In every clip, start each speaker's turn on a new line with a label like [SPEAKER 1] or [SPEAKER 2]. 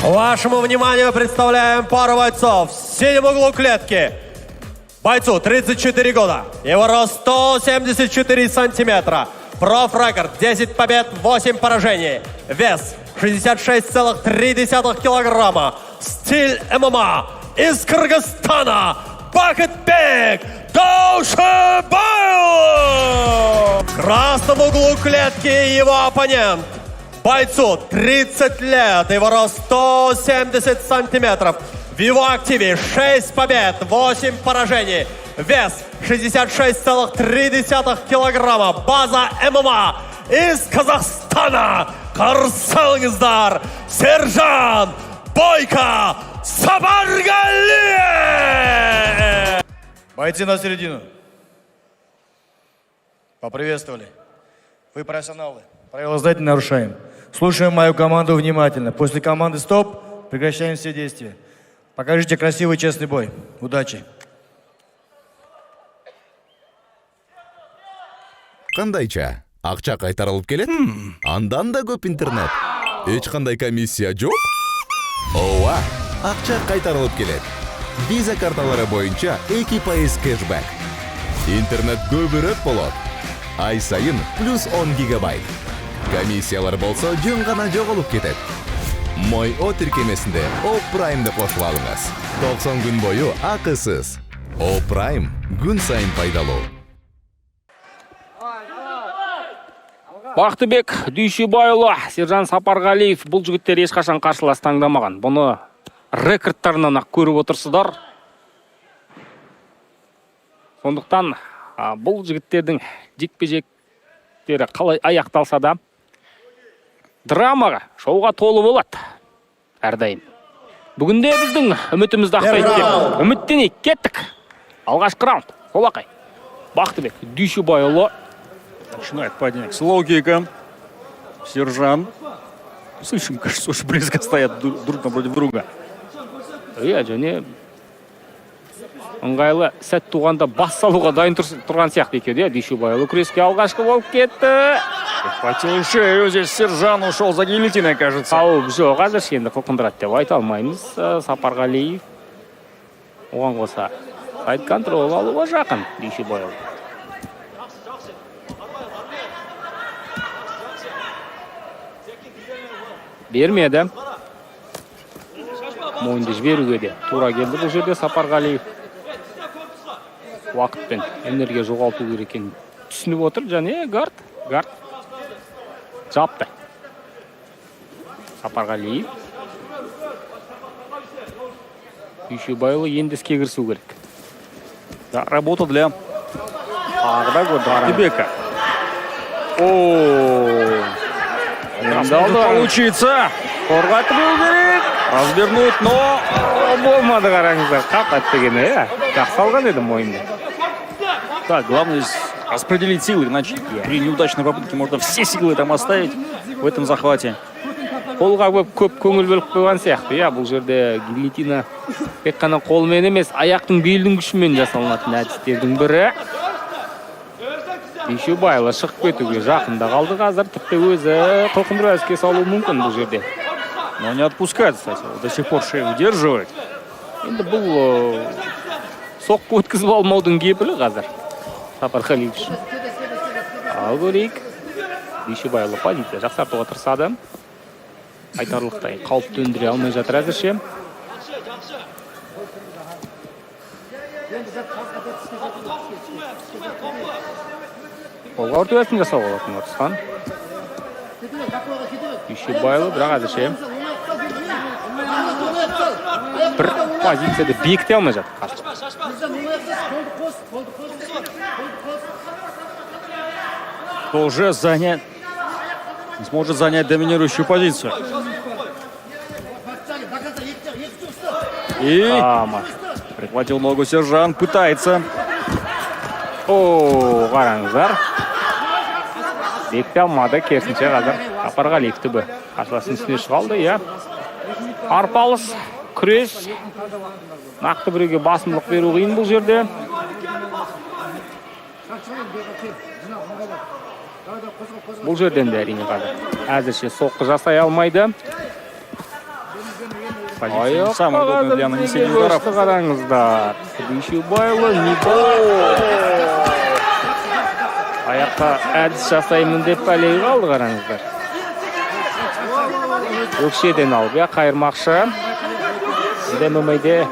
[SPEAKER 1] Вашему вниманию представляем пару бойцов в синем углу клетки. Бойцу 34 года. Его рост 174 сантиметра. Профрекорд 10 побед, 8 поражений. Вес 66,3 килограмма. Стиль ММА из Кыргызстана. Бакытбек Даушебаев! В красном углу клетки его оппонент. Бойцу 30 лет, его рост 170 сантиметров. В его активе 6 побед, 8 поражений. Вес 66,3 килограмма. База ММА из Казахстана. Карсалыңыздар, Сержан Бойко Сапаргалиев!
[SPEAKER 2] Бойцы на середину. Поприветствовали. Вы профессионалы. Правила знаете, не нарушаем. Слушаем мою команду внимательно. После команды «Стоп» прекращаем все действия. Покажите красивый, честный бой. Удачи.
[SPEAKER 3] Кандайча? Акча кайтарылып келет? Андан да көп интернет. Эч кандай комиссия жок? Ооба, акча кайтарылып келет. Виза карталары боюнча 2% кэшбэк. Интернет көбүрөөк болот. Ай сайын плюс 10 гигабайт. Комиссиялар болсо жөн гана жоголуп кетет. Мой О тиркемесинде О Праймды кошуп алыңыз. 90 күн бою акысыз. О Прайм күн сайын пайдалуу.
[SPEAKER 4] Бактыбек Дүйшүбайұлы, Сержан Сапаргалиев бұл жігіттер ешқашан қарсылас таңдамаған. Бұны рекордтарынан ақ көріп отырсыздар. Сондықтан бұл жігіттердің жекпе-жектері қалай аяқталса да драмаға, шоуға толы болады әрдайым. Бүгінде біздің үмітімізді ақтайды деп үміттенейік, кеттік. Алғашқы раунд, солақай. Бактыбек Дүйшүбайұлы
[SPEAKER 5] начинает поединок с лоу-киком. Сержан. Слышим, кажется, очень близко стоят друг напротив друга.
[SPEAKER 4] Және ыңғайлы сәт туғанда бас салуға дайын тұрған сияқты екен. Дүйшүбайұлы күреске алғашқы болып кетті.
[SPEAKER 5] Хватил шею, здесь Сержан ушел за гильотиной, кажется.
[SPEAKER 4] Қауіп жоқ, әзір енді қылқындырады деп айта алмаймыз. Сапаргалиев оған қоса сайт контрол алуға жақын Дүйшүбайұлы. Бермеді. Мойынды жіберуге де тура келді бұл жерде Сапаргалиев. Уақыт пен энергия жоғалту керек екенін түсініп отыр. Және гард жапты. Сапаргалиев. Дүйшүбайұлы енді іске кірісу керек.
[SPEAKER 5] Да, работа для Бактыбека. Может получиться.
[SPEAKER 4] Қорғатып өу керек.
[SPEAKER 5] Развернуть, но...
[SPEAKER 4] Болмады қараңыздар. Қақат деген, жақсы алған еді мойынды.
[SPEAKER 5] Так, главное здесь распределить силы, иначе при неудачной попытке можно все силы там оставить в этом захвате.
[SPEAKER 4] Қолға көп көңіл бөліп қойған сияқты. Бұл жерде гильотина тек қана қолмен емес, аяқтың белдің күшімен жасалынатын әдістердің бірі. Дүйшүбайұлы шығып кетуге жақында қалды қазір. Тіпті өзі қылқындыра іске салуы мүмкін бұл жерде.
[SPEAKER 5] Но не отпускает, кстати. До сих пор шею удерживает.
[SPEAKER 4] Енді бұл соққы өткізіп алмаудың кепілі қазір. Сапаргалиев үшін. Ал көрейік. Дүйшүбайұлы позиция жақсартуға тырысады. Айтарлықтай қауіп төндіре алмай жатыр әзірше. Қолға ортөбәсін жасау болатын отысқан. Дүйшүбайұлы бірақ әзірше бір позицияда бекіте алмай жатыр.
[SPEAKER 5] Уже сможет занять доминирующую позицию. И прихватил ногу Сержан, пытается.
[SPEAKER 4] Қараңыздар. Бекіте алмады, керісінше қазір Сапаргалиев түбі қарсыласының үстіне шығалды. Арпалыс, күрес. Нақты біреуге басымдылық беру қиын бұл жерде. Бұл жерден де әрине қазір әзірше соққы жасай алмайды.
[SPEAKER 5] позиции. Самый удобный для нанесения ударов.
[SPEAKER 4] Қараңыздар. Дүйшебайұлы аяққа әдіс жасаймын деп бәлеге қалды, қараңыздар. Өкшеден алып, қайырмақшы. ММА-де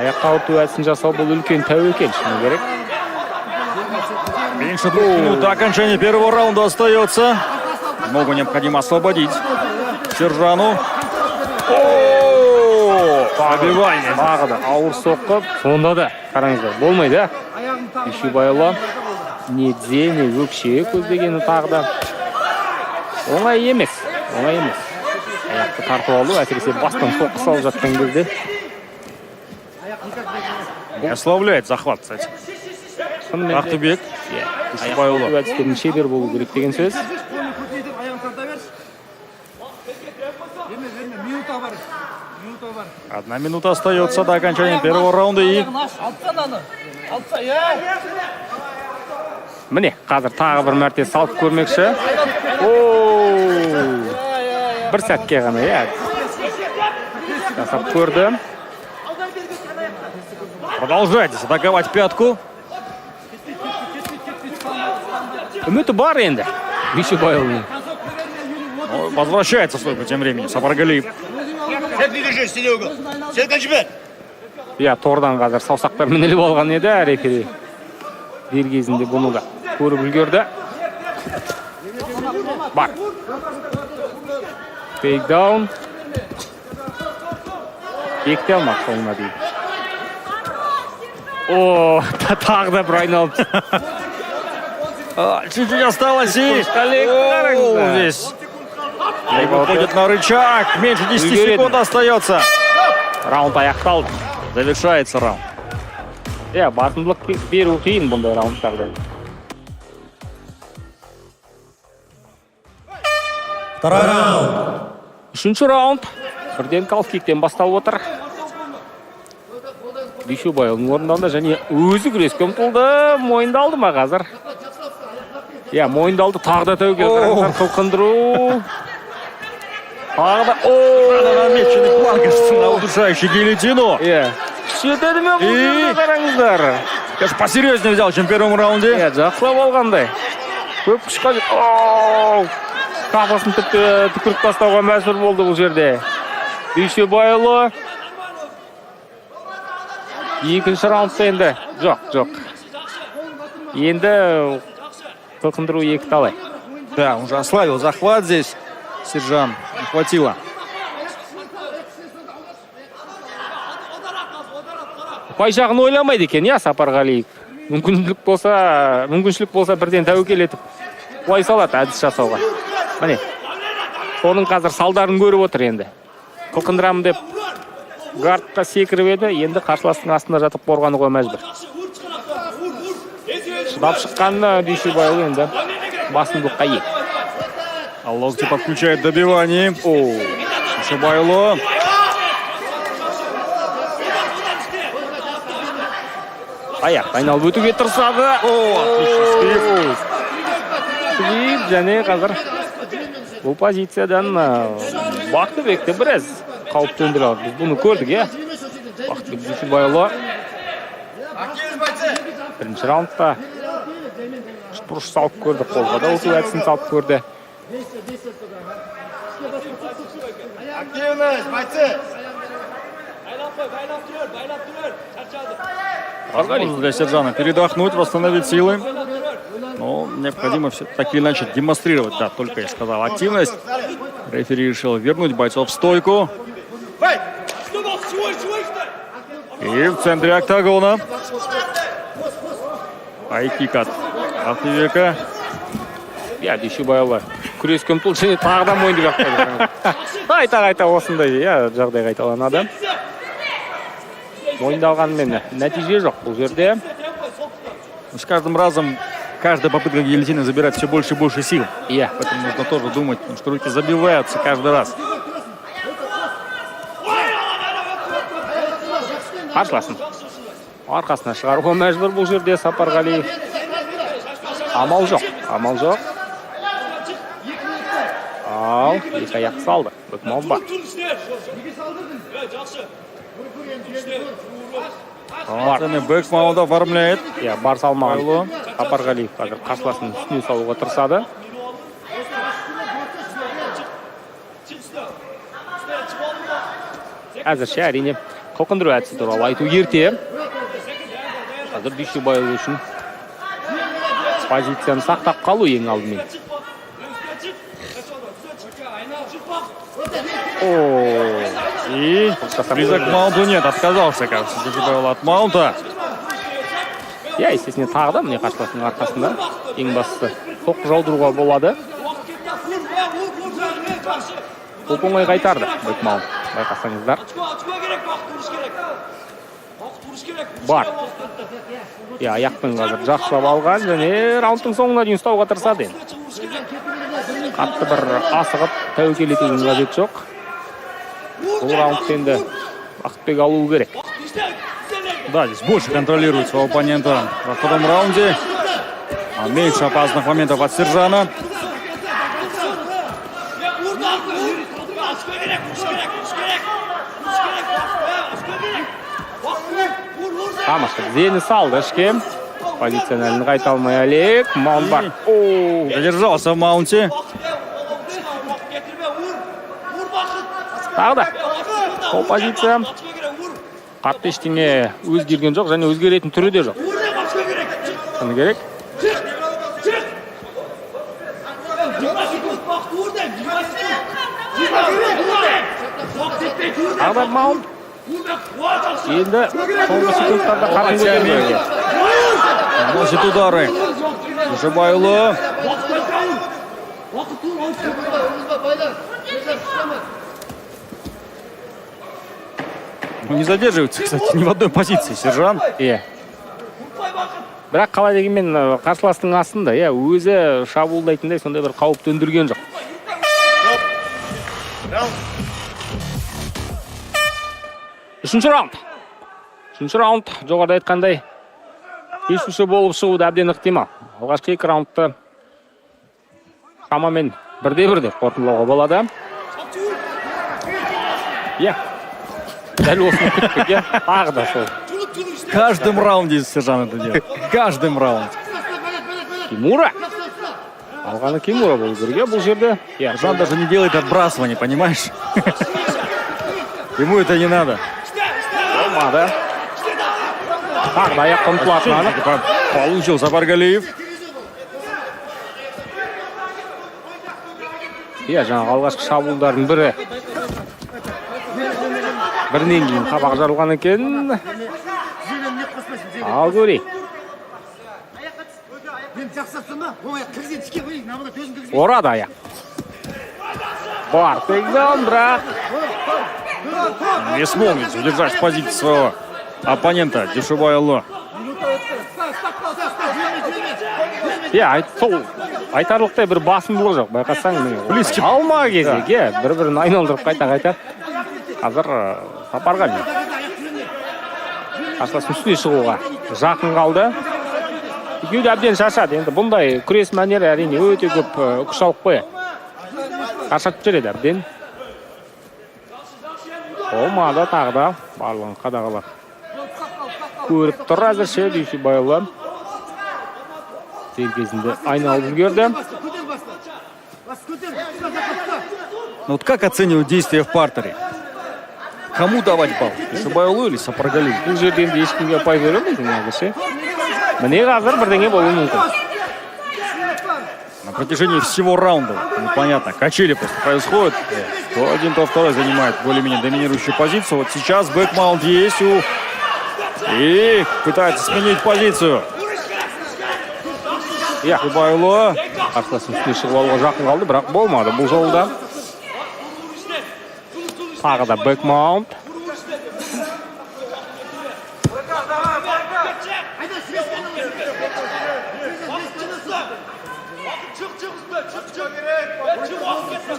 [SPEAKER 4] аяққа ауырту әдісін жасау бұл үлкен тәуекел, шыны керек.
[SPEAKER 5] Меньше 2 минут до окончания первого раунда остается. Ногу необходимо освободить Сержану. Пробивание.
[SPEAKER 4] Тағы да ауыр соққы. Сонда да, қараңыздар, болмайды. Дүйшебайұлы не тізе, не өкше көздегені тағы да. Оңай емес. Аяқты тартып алу, әсіресе бастан соққы салып жатқан кезде.
[SPEAKER 5] Не ослабляет захват, кстати. Ақтыбек.
[SPEAKER 4] Аяқты әдістердің шебер болу керек деген сөз.
[SPEAKER 5] 1 минута остается до окончания первого раунда. И
[SPEAKER 4] Міне, қазір тағы бір мәрте салып көрмекші. Бір сәтке ғана, жасап көрді.
[SPEAKER 5] продолжает атаковать пятку.
[SPEAKER 4] Үміті бар енді. Дүйшебайұлының.
[SPEAKER 5] Возвращается в стойку тем временем Сапаргалиев.
[SPEAKER 4] Тордан қазір саусақтар мініліп алған еді, рефери. Дер кезінде бұны да көріп үлгерді. Бар. Тейкдаун. Бекте алмақ соңына дейін. Тағы да бір айналып.
[SPEAKER 5] Чуть-чуть осталось и... здесь. Выходит на рычаг. Меньше 10 секунд остается.
[SPEAKER 4] Раунд аяқталды.
[SPEAKER 5] Завершается раунд.
[SPEAKER 4] Басымдылық беру қиын бұндай раундтарда.
[SPEAKER 1] Второй раунд.
[SPEAKER 4] Үшінші раунд. Бірден калф-киктен басталып отыр. Дүйшебайұлының орындауында және өзі күреске ұмтылды. Мойындалды ма қазір? Мойындалды, тағы да тәуекел қараңыздар, қылқындыру. Тағы да...
[SPEAKER 5] Намеченный план, кажется, на удушающий гильотину.
[SPEAKER 4] Жетеді ме бұл қараңыздар?
[SPEAKER 5] Конечно, посерьезнее взял, чем в первом раунде.
[SPEAKER 4] Жақсылап алғандай. Көп күш қажет. Қапасын түкіріп тастауға мәжбүр болды бұл жерде. Дүйшебайұлы. Екінші раундта енді. Жоқ. Енді қылқындыру екі талай.
[SPEAKER 5] Да, уже ослабил захват здесь. Сержан не хватило.
[SPEAKER 4] Ұпай жағын ойламайды екен, Сапарғалиев. Мүмкіншілік болса бірден тәуекел етіп ұпай салады әдіс жасауға. Міне, соның қазір салдарын көріп отыр енді. Қылқындырамын деп гардқа секіріп еді, енді қарсыластың астында жатып қорғануға мәжбүр. Шыдап шыққанына Дүйшебайұлы енді басымдылыққа ие.
[SPEAKER 5] Локти подключает добивание. Дүйшебайұлы.
[SPEAKER 4] Аяқ айналып өтуге тырысады.
[SPEAKER 5] Отлично.
[SPEAKER 4] Сквип және қазір бұл позициядан Бақтыбекті біраз қауіп төндіре алды. Біз бұны көрдік, Бақтыбек Дүйшебайұлы. Бірінші раундта бұрыш салып көрді, қолға да ұту әдісін салып көрді.
[SPEAKER 5] Возможность для Сержана передохнуть, восстановить силы. Но необходимо все так или иначе демонстрировать. Да, только я сказал, активность. Рефери решил вернуть бойцов в стойку. И в центре октагона. Айкик от Ақтыбека.
[SPEAKER 4] Дүйшебайұлы күреске ұмтылды және тағы да мойынды қақтайды. Қайта осындай жағдай қайталанады. Мойындалғанмен нәтиже жоқ бұл жерде.
[SPEAKER 5] С каждым разом, каждая попытка гильотины забирает все больше и больше сил. Поэтому нужно тоже думать, что руки забиваются каждый раз.
[SPEAKER 4] Қарсыласын. Арқасына шығаруға мәжбүр бұл жерде Сапарғалиев. Амал жоқ. Ал, екі аяқ салды. Бекмаунт бар.
[SPEAKER 5] Бекмаунт оформляет.
[SPEAKER 4] Иә, бар салмаған Сапарғалиев қазір қарсыласының үстіне салуға тырысады. Әзірше әрине қылқындыру әдісі туралы айту ерте. Қазір Дүйсебайұлы үшін позицияны сақтап қалу ең алдымен.
[SPEAKER 5] И близок к маунту нет, отказался, кажется, Дүйсебайұлы от маунта.
[SPEAKER 4] Иә, естественно, тағы да міне қарсыласының арқасында ең бастысы соққы жаудыруға болады. Оп-оңай қайтарды Бекмаунт, байқасаңыздар. Бар. Иә, аяқпен қазір жақсылап алған және раундтың соңына дейін ұстауға тырысады. Қатты бір асығып тәуекел етудің қажеті жоқ. Бұл раундты енді Бақытбек алуы керек.
[SPEAKER 5] Да, здесь больше контролирует своего оппонента во втором раунде. А меньше опасных моментов от Сержана.
[SPEAKER 4] Тамаша, зені салды ішке. Позиционалын қайта алмай әлек. Маунт бар.
[SPEAKER 5] Задержался в маунте.
[SPEAKER 4] Тағы да. Сол позиция. Қатты ештеңе өзгерген жоқ, және өзгеретін түрі де жоқ. Шыны керек. Тағы да маунт. Енді соңғы секундтарда қатын көтерді.
[SPEAKER 5] Наносит удары. Дүйсебайұлы. Не задерживается, кстати, ни в одной позиции Сержан.
[SPEAKER 4] Иә. Бірақ қалай дегенмен қарсыластың астында, иә, өзі шабуылдайтындай сондай бір қауіп төндірген жоқ. Үшінші раунд. Жоғарыда айтқандай шешуші болып шығуды әбден ықтимал. Алғашқы екі раундты шамамен 1-1 деп қорытындылауға болады. Иә. Дәл осыны күттік, иә. Тағы да сол.
[SPEAKER 5] В каждом раунде Сержан это делает. В каждом раунде.
[SPEAKER 4] Кимура. Алғаны Кимура болу керек бұл жерде.
[SPEAKER 5] Сержан даже не делает отбрасывания, понимаешь? Ему это не надо.
[SPEAKER 4] Болмады. Тағы да аяқ ұмтылатын анық.
[SPEAKER 5] Получил Сапарғалиев.
[SPEAKER 4] Иә, жаңағы алғашқы шабуылдардың бірі. Бірінен кейін қабақ жарылған екен. Ал көрейік. Орады аяқ. Бар, тегден, бірақ.
[SPEAKER 5] Не смог удержать позицию своего оппонента Дүйсебайұлы.
[SPEAKER 4] Иә, сол айтарлықтай бір басымдылық жоқ. Байқасаң, алма кезек, бір-бірін айналдырып қайта-қайта. Қазір Сапарғалиев қарсыластың үстіне шығуға жақын қалды. Екеуі де әбден шаршады. Енді бұндай күрес мәнері әрине өте көп күш алып қояды. Шаршатып жүреді әбден. Болмады, тағы да барлығын қадағалап көріп тұр әзірше Дүйсебайұлы. Дер кезінде айналып үлгерді.
[SPEAKER 5] Вот как оценивают действия в партере? Кому давать балл? Дүйсебайұлы или Сапарғалиев?
[SPEAKER 4] Бұл жерде енді ешкімге ұпай беремейді әзірше. Міне қазір бірдеңе болуы мүмкін.
[SPEAKER 5] На протяжении всего раунда, непонятно, качели просто происходят. То один, то второй занимает более-менее доминирующую позицию. Вот сейчас бэкмаунт есть и пытается сменить позицию. Дүйсебайұлы.
[SPEAKER 4] Қарсыластың үстіне шығып алуға жақын қалды, бірақ болмады бұл жолда. Тағы да бэкмаунт.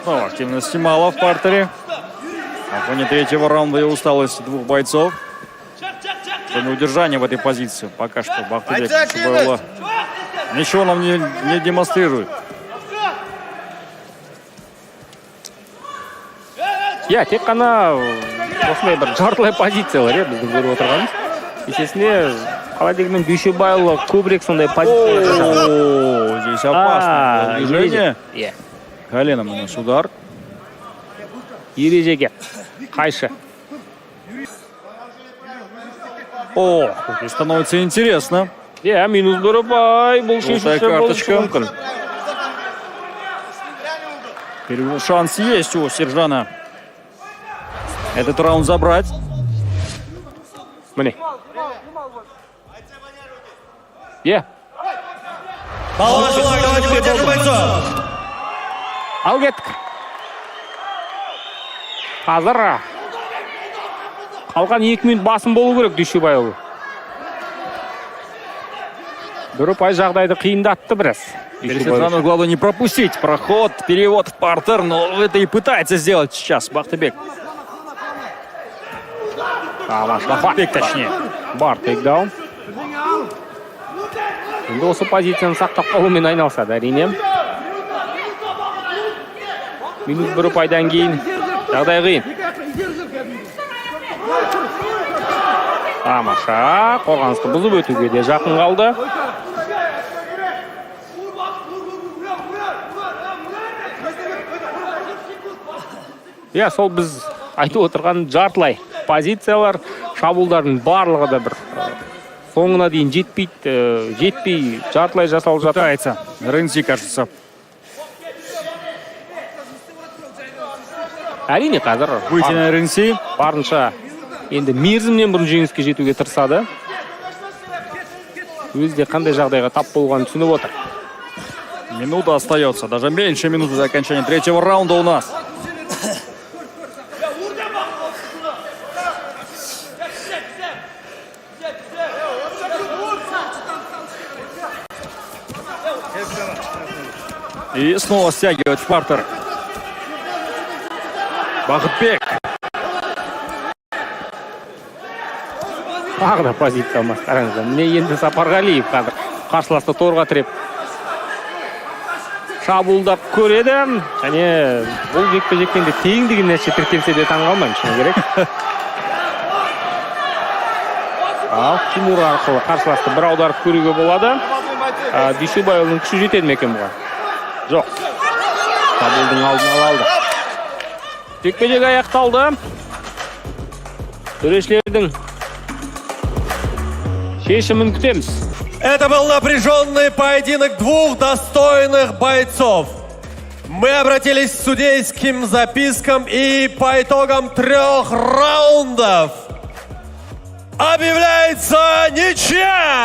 [SPEAKER 5] Снова активности мало в партере. На фоне третьего раунда и усталости двух бойцов. Кроме удержания в этой позиции пока что Бахтыбек Дүйсебайұлы ничего нам не демонстрирует.
[SPEAKER 4] иә, тек қана осындай бір жартылай позициялар, иә, біздің көріп отырғанымыз. Есесіне, қалай дегенмен Дүйшебайұлы көбірек сондай позициялар.
[SPEAKER 5] О, здесь опасно. Движение.
[SPEAKER 4] Иә.
[SPEAKER 5] Коленом нанес удар.
[SPEAKER 4] Ережеге қайшы.
[SPEAKER 5] О, здесь становится интересно.
[SPEAKER 4] Иә, минус Бөріпай, бұл шешуші
[SPEAKER 5] карточка.
[SPEAKER 4] мүмкін.
[SPEAKER 5] Шанс есть у Сержана этот раунд забрать.
[SPEAKER 4] Міне. Иә.
[SPEAKER 1] Давайте поддержим бойцов.
[SPEAKER 4] Ал кеттік. Қазір қалған 2 минут басым болу керек Дүйшебайұлы. Бөріпай жағдайды қиындатты біраз.
[SPEAKER 5] Сержану главное не пропустить проход, перевод в партер, но это и пытается сделать сейчас Бақтыбек. Бақтыбек точнее.
[SPEAKER 4] Бар тейкдаун. Енді осы позицияны сақтап қалумен айналысады, әрине. Минус Бөріпайдан кейін жағдай қиын. Тамаша, қорғанысты бұзып өтуге де жақын қалды. Иә, сол біз айтып отырған жартылай позициялар, шабуылдардың барлығы да бір соңына дейін жетпей жартылай жасалып жатыр.
[SPEAKER 5] Рынси, кажется.
[SPEAKER 4] Әрине қазір
[SPEAKER 5] Выйти на Рынси.
[SPEAKER 4] барынша енді мерзімнен бұрын жеңіске жетуге тырысады. Өзі қандай жағдайға тап болғанын түсініп отыр.
[SPEAKER 5] Минута остается, даже меньше минуты до окончания третьего раунда у нас. И снова стягивает в партер. Бақытбек.
[SPEAKER 4] Тағы да позиция алмас. Қараңыздар, міне енді Сапарғалиев қазір қарсыласты торға тіреп шабуылдап көреді. Және бұл жекпе-жектен де тең деген нәтиже тіркелсе де таң қалмаймын, шыны керек. Ал Тимур арқылы қарсыласты бір аударып көруге болады. Дүйшебайұлының күші жетеді ме екен бұған? Жоқ. Шабуылдың алдын алды. Жекпе-жек аяқталды. Төрешілердің шешімін күтеміз.
[SPEAKER 1] Это был напряженный поединок двух достойных бойцов. Мы обратились к судейским запискам и по итогам 3 раундов объявляется ничья!